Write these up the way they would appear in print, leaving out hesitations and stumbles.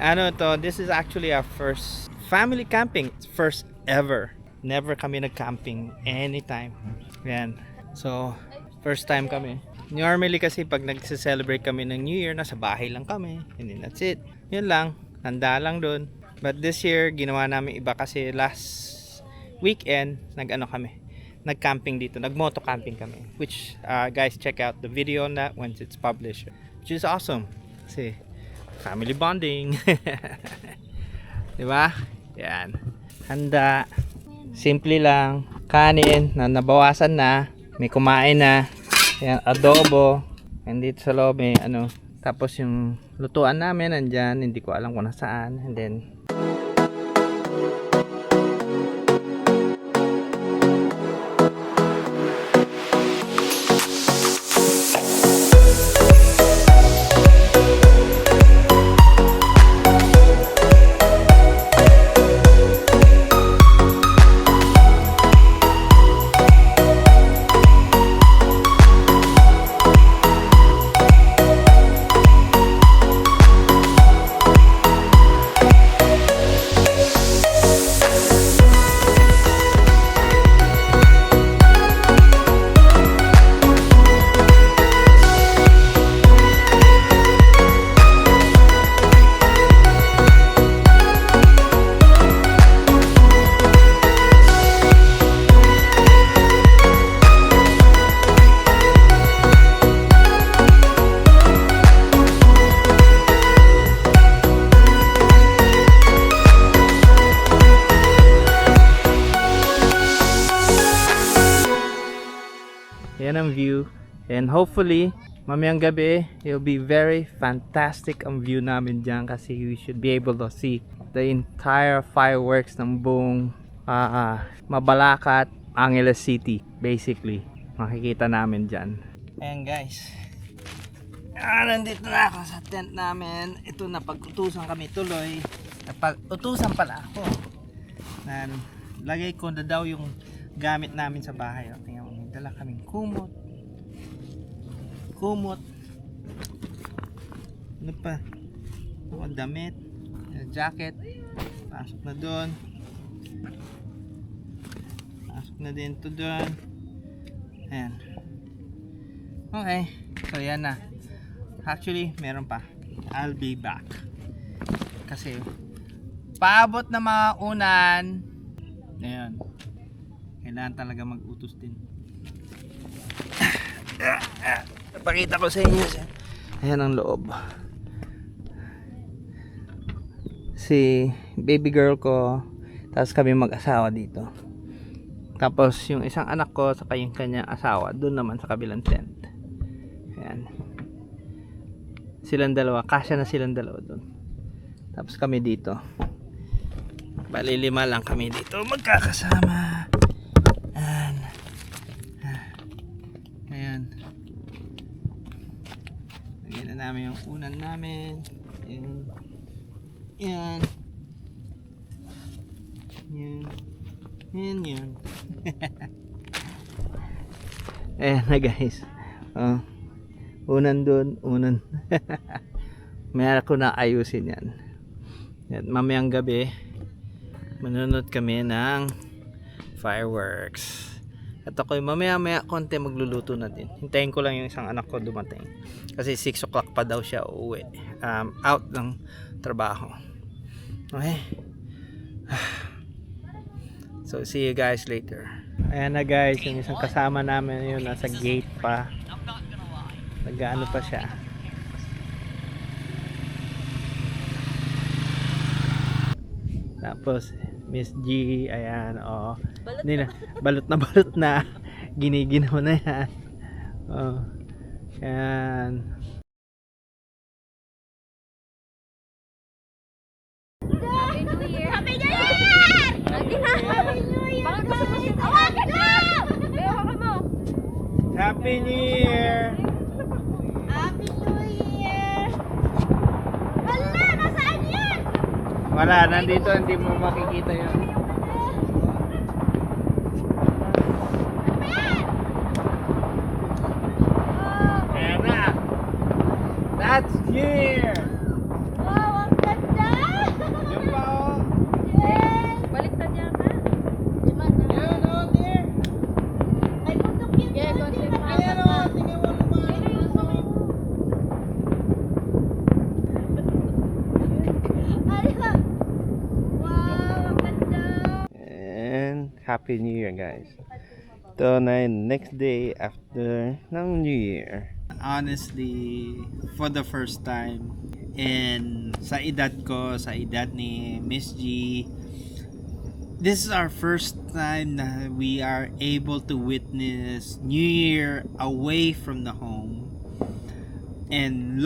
Ano to, this is actually our first family camping. First ever. Never kami nag-camping anytime. Yan. So, first time kami. Normally kasi pag nagse-celebrate kami ng New Year, nasa bahay lang kami. And then that's it. Yun lang. Handa lang dun. But this year, ginawa namin iba kasi last weekend, nag-camping dito. Nag-moto camping kami. Which, guys, check out the video on that once it's published. Which is awesome. Kasi, family bonding. Diba? Yan. Handa. Simple lang. Kanin na nabawasan na. May kumain na. Yan, adobo. And dito sa loob may ano. Tapos yung lutuan namin nandyan. Hindi ko alam kung nasaan. And then yan ang view. And hopefully, mamayang gabi, it'll be very fantastic ang view namin dyan kasi we should be able to see the entire fireworks ng buong Mabalacat, Angeles City. Basically, makikita namin dyan. Ayan guys. Nandito na ako sa tent namin. Ito na, pag-utusan kami tuloy. Pag-utusan pala ako. Lagay ko na daw yung gamit namin sa bahay. Tingnan mo. Dala kaming kumot, ano pa, damit, jacket, pasok na doon, pasok na din to doon. Ayan, okay, so yan na. Actually meron pa, I'll be back kasi paabot na mga unan. Ayan, kailangan talaga mag-utos din. Napakita ko sa inyo. Ayan ang loob. Si baby girl ko, tapos kami mag-asawa dito. Tapos yung isang anak ko saka yung kanyang asawa doon naman sa kabilang tent. Ayan. Silang dalawa, kasya na silang dalawa doon. Tapos kami dito. Bali 5 lang kami dito magkakasama. Ayan. Lagyan na namin yung unan namin. Ayan. Ayan. Ayan. Ayan yun. Ayan na guys. Unan dun. Unan. Mayroon ko na ayusin yan. At mamayang gabi manunod kami ng fireworks. At ako mamaya konti magluluto na din. Hintayin ko lang yung isang anak ko dumating. Kasi 6 o'clock pa daw siya uuwi. Out ng trabaho. Okay. So see you guys later. Ayan na guys, yung isang kasama namin yun nasa gate pa. Nag-ano pa siya. Tapos Miss G, ayan, oh. Balot na. Giniginaw na yan. Oh. Ayan. Happy New Year! Happy New Year! Happy New Year! Bakit gusto mo siya? Awakan na! Hawakan mo! Happy New Year! Happy New Year! Wala! Nasaan yan? Wala, nandito, hindi mo makikita yun. Ayan na! That's New Year! Wow, ang ganda! Happy New Year, guys. Ito na yung next day after ng New Year. Honestly, for the first time, and sa edad ko, sa edad ni Miss G, this is our first time na we are able to witness New Year away from the home and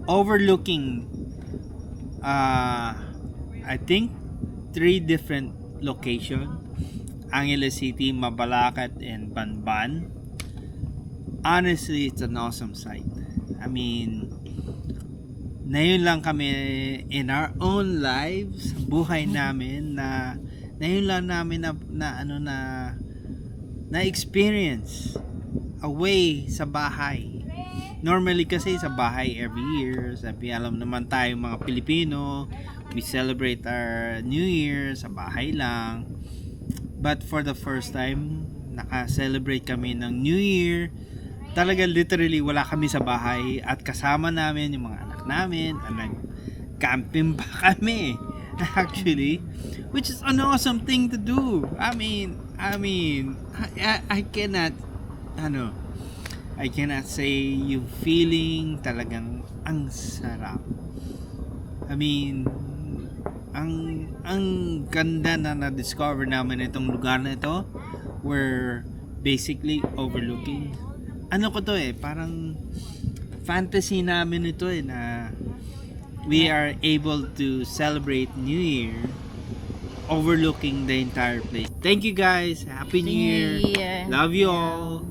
overlooking I think 3 different locations: Angeles City, Mabalacat, and Banban. Honestly, it's an awesome sight. I mean, ngayon lang kami in our own lives, buhay namin na ngayon lang namin na experience away sa bahay. Normally kasi sa bahay every year, sabi alam naman tayo mga Pilipino, we celebrate our New Year sa bahay lang. But for the first time, naka-celebrate kami ng New Year. Talaga literally wala kami sa bahay at kasama namin yung mga anak namin at nag-camping pa kami actually, which is an awesome thing to do. I cannot I cannot say yung feeling talagang ang sarap. I mean, ang ganda na na-discover namin itong lugar na ito. We're basically overlooking. Ano ko to parang fantasy namin ito na we are able to celebrate New Year overlooking the entire place. Thank you guys. Happy New Year. Love you all.